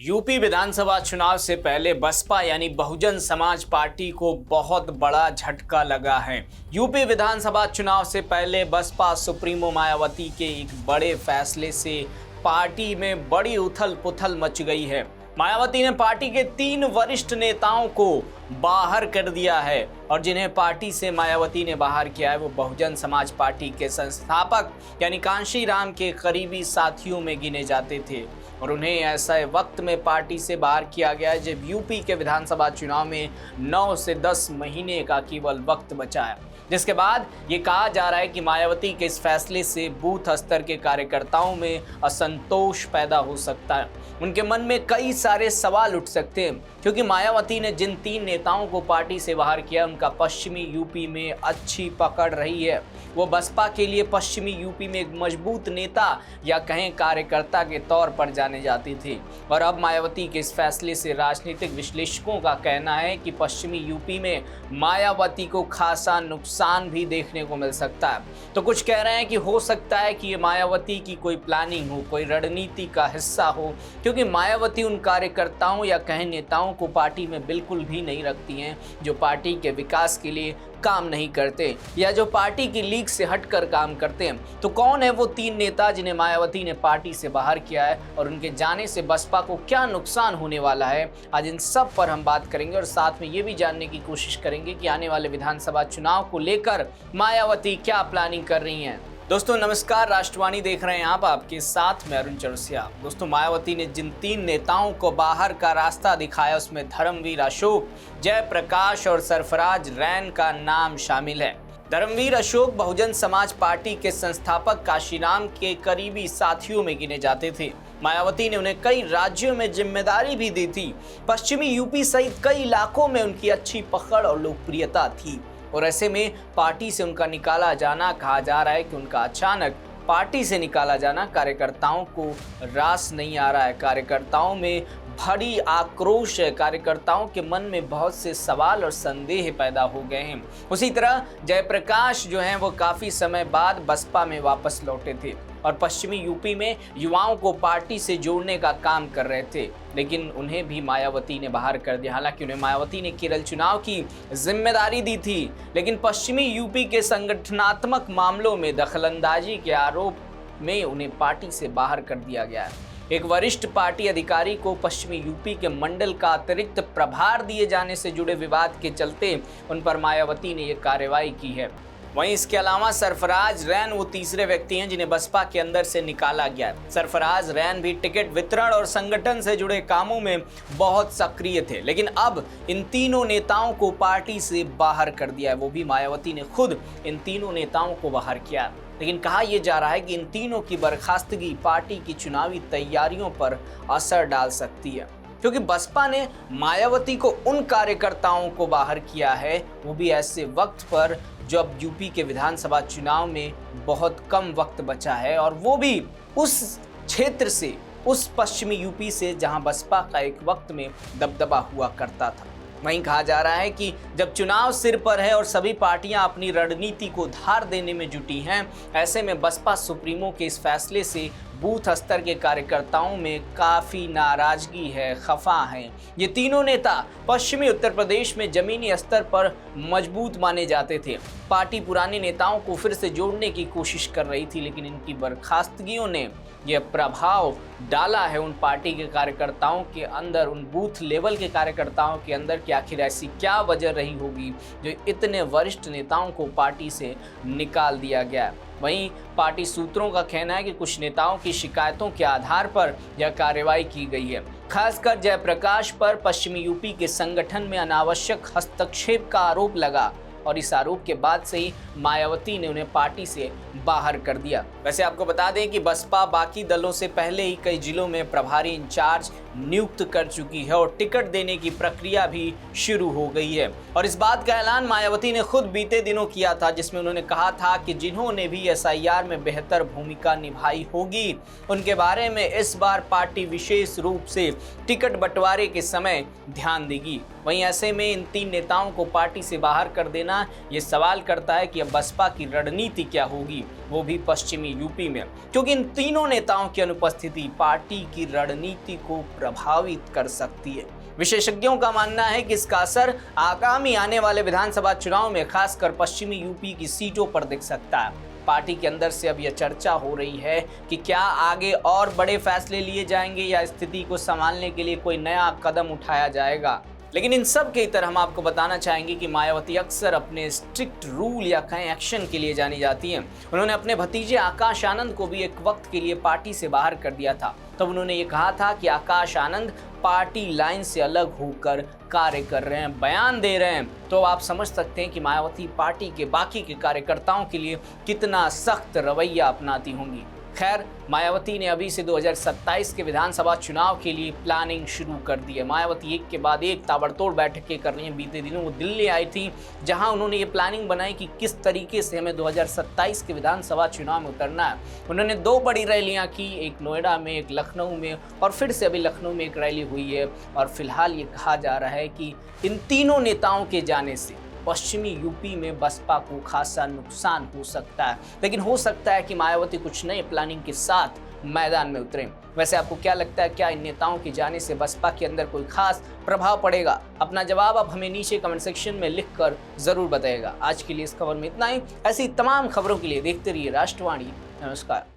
UP विधानसभा चुनाव से पहले बसपा यानी बहुजन समाज पार्टी को बहुत बड़ा झटका लगा है। यूपी विधानसभा चुनाव से पहले बसपा सुप्रीमो मायावती के एक बड़े फैसले से पार्टी में बड़ी उथल पुथल मच गई है। मायावती ने पार्टी के 3 वरिष्ठ नेताओं को बाहर कर दिया है और जिन्हें पार्टी से मायावती ने बाहर किया है वो बहुजन समाज पार्टी के संस्थापक यानी कांशीराम के करीबी साथियों में गिने जाते थे और उन्हें ऐसा वक्त में पार्टी से बाहर किया गया जब यूपी के विधानसभा चुनाव में 9 से 10 महीने का केवल वक्त बचा है, जिसके बाद ये कहा जा रहा है कि मायावती के इस फैसले से बूथ स्तर के कार्यकर्ताओं में असंतोष पैदा हो सकता है। उनके मन में कई सारे सवाल उठ सकते हैं क्योंकि मायावती ने जिन 3 नेताओं को पार्टी से बाहर किया उनका पश्चिमी यूपी में अच्छी पकड़ रही है। वो बसपा के लिए पश्चिमी यूपी में एक मजबूत नेता या कहें कार्यकर्ता के तौर पर जाने जाती थी और अब मायावती के इस फैसले से राजनीतिक विश्लेषकों का कहना है कि पश्चिमी यूपी में मायावती को खासा नुकसान भी देखने को मिल सकता है। तो कुछ कह रहे हैं कि हो सकता है कि ये मायावती की कोई प्लानिंग हो, कोई रणनीति का हिस्सा हो, क्योंकि मायावती उन कार्यकर्ताओं या कहें नेताओं को पार्टी में बिल्कुल भी नहीं रखती हैं जो पार्टी के विकास के लिए काम नहीं करते या जो पार्टी की लीग से हटकर काम करते हैं। तो कौन है वो 3 नेता जिन्हें मायावती ने पार्टी से बाहर किया है और उनके जाने से बसपा को क्या नुकसान होने वाला है? आज इन सब पर हम बात करेंगे और साथ में ये भी जानने की कोशिश करेंगे कि आने वाले विधानसभा चुनाव को लेकर मायावती क्या प्लानिंग कर रही हैं। दोस्तों नमस्कार, राष्ट्रवाणी देख रहे हैं आप, आपके साथ मैं अरुण चौरसिया। दोस्तों मायावती ने जिन 3 नेताओं को बाहर का रास्ता दिखाया उसमें धर्मवीर अशोक, जयप्रकाश और सरफराज रैन का नाम शामिल है। धर्मवीर अशोक बहुजन समाज पार्टी के संस्थापक कांशीराम के करीबी साथियों में गिने जाते थे। मायावती ने उन्हें कई राज्यों में जिम्मेदारी भी दी थी। पश्चिमी यूपी सहित कई इलाकों में उनकी अच्छी पकड़ और लोकप्रियता थी और ऐसे में पार्टी से उनका निकाला जाना, कहा जा रहा है कि उनका अचानक पार्टी से निकाला जाना कार्यकर्ताओं को रास नहीं आ रहा है। कार्यकर्ताओं में बड़ी आक्रोश है, कार्यकर्ताओं के मन में बहुत से सवाल और संदेह पैदा हो गए हैं। उसी तरह जयप्रकाश जो हैं वो काफ़ी समय बाद बसपा में वापस लौटे थे और पश्चिमी यूपी में युवाओं को पार्टी से जोड़ने का काम कर रहे थे, लेकिन उन्हें भी मायावती ने बाहर कर दिया। हालांकि उन्हें मायावती ने केरल चुनाव की जिम्मेदारी दी थी, लेकिन पश्चिमी यूपी के संगठनात्मक मामलों में दखलंदाजी के आरोप में उन्हें पार्टी से बाहर कर दिया गया है। एक वरिष्ठ पार्टी अधिकारी को पश्चिमी यूपी के मंडल का अतिरिक्त प्रभार दिए जाने से जुड़े विवाद के चलते उन पर मायावती ने यह कार्रवाई की है। वहीं इसके अलावा सरफराज रैन वो तीसरे व्यक्ति हैं जिन्हें बसपा के अंदर से निकाला गया है। सरफराज रैन भी टिकट वितरण और संगठन से जुड़े कामों में बहुत सक्रिय थे, लेकिन अब इन तीनों नेताओं को पार्टी से बाहर कर दिया है। वो भी मायावती ने खुद इन तीनों नेताओं को बाहर किया, लेकिन कहा यह जा रहा है कि इन तीनों की बर्खास्तगी पार्टी की चुनावी तैयारियों पर असर डाल सकती है, क्योंकि बसपा ने मायावती को उन कार्यकर्ताओं को बाहर किया है, वो भी ऐसे वक्त पर जब यूपी के विधानसभा चुनाव में बहुत कम वक्त बचा है और वो भी उस क्षेत्र से, उस पश्चिमी यूपी से जहां बसपा का एक वक्त में दबदबा हुआ करता था। वहीं कहा जा रहा है कि जब चुनाव सिर पर है और सभी पार्टियां अपनी रणनीति को धार देने में जुटी हैं, ऐसे में बसपा सुप्रीमो के इस फैसले से बूथ स्तर के कार्यकर्ताओं में काफ़ी नाराजगी है, खफा हैं। ये तीनों नेता पश्चिमी उत्तर प्रदेश में जमीनी स्तर पर मजबूत माने जाते थे। पार्टी पुराने नेताओं को फिर से जोड़ने की कोशिश कर रही थी, लेकिन इनकी बर्खास्तगियों ने यह प्रभाव डाला है उन पार्टी के कार्यकर्ताओं के अंदर, उन बूथ लेवल के कार्यकर्ताओं के अंदर कि आखिर ऐसी क्या वजह रही होगी जो इतने वरिष्ठ नेताओं को पार्टी से निकाल दिया गया। वहीं पार्टी सूत्रों का कहना है कि कुछ नेताओं की शिकायतों के आधार पर यह कार्रवाई की गई है। खासकर जयप्रकाश पर पश्चिमी यूपी के संगठन में अनावश्यक हस्तक्षेप का आरोप लगा और इस आरोप के बाद से ही मायावती ने उन्हें पार्टी से बाहर कर दिया। वैसे आपको बता दें कि बसपा बाकी दलों से पहले ही कई जिलों में प्रभारी इंचार्ज नियुक्त कर चुकी है और टिकट देने की प्रक्रिया भी शुरू हो गई है और इस बात का ऐलान मायावती ने खुद बीते दिनों किया था, जिसमें उन्होंने कहा था कि जिन्होंने भी SIR में बेहतर भूमिका निभाई होगी उनके बारे में इस बार पार्टी विशेष रूप से टिकट बंटवारे के समय ध्यान देगी। वहीं ऐसे में इन 3 नेताओं को पार्टी से बाहर कर देना बयाना ये सवाल करता है कि अब बसपा की रणनीति क्या होगी, वो भी पश्चिमी यूपी में, क्योंकि इन तीनों नेताओं की अनुपस्थिति पार्टी की रणनीति को प्रभावित कर सकती है। विशेषज्ञों का मानना है कि इसका असर आगामी आने वाले विधानसभा चुनाव में खासकर पश्चिमी यूपी की सीटों पर दिख सकता है। पार्टी के अंदर से अब यह चर्चा हो रही है कि क्या आगे और बड़े फैसले लिए जाएंगे या स्थिति को संभालने के लिए कोई नया कदम उठाया जाएगा। लेकिन इन सब के तरह हम आपको बताना चाहेंगे कि मायावती अक्सर अपने स्ट्रिक्ट रूल या कहें एक्शन के लिए जानी जाती हैं। उन्होंने अपने भतीजे आकाश आनंद को भी एक वक्त के लिए पार्टी से बाहर कर दिया था। तब उन्होंने ये कहा था कि आकाश आनंद पार्टी लाइन से अलग होकर कार्य कर रहे हैं, बयान दे रहे हैं। तो आप समझ सकते हैं कि मायावती पार्टी के बाकी के कार्यकर्ताओं के लिए कितना सख्त रवैया अपनाती होंगी। खैर, मायावती ने अभी से 2027 के विधानसभा चुनाव के लिए प्लानिंग शुरू कर दी है। मायावती एक के बाद एक ताबड़तोड़ बैठकें कर रही हैं। बीते दिनों वो दिल्ली आई थी, जहां उन्होंने ये प्लानिंग बनाई कि किस तरीके से हमें 2027 के विधानसभा चुनाव में उतरना है। उन्होंने 2 बड़ी रैलियां की, एक नोएडा में, एक लखनऊ में, और फिर से अभी लखनऊ में एक रैली हुई है। और फिलहाल ये कहा जा रहा है कि इन तीनों नेताओं के जाने से पश्चिमी यूपी में बसपा को खासा नुकसान हो सकता है। लेकिन हो सकता है कि मायावती कुछ नए प्लानिंग के साथ मैदान में उतरें। वैसे आपको क्या लगता है, क्या इन नेताओं के जाने से बसपा के अंदर कोई खास प्रभाव पड़ेगा? अपना जवाब आप हमें नीचे कमेंट सेक्शन में लिखकर जरूर बताइएगा। आज के लिए इस खबर में इतना ही। ऐसी तमाम खबरों के लिए देखते रहिए राष्ट्रवाणी। नमस्कार।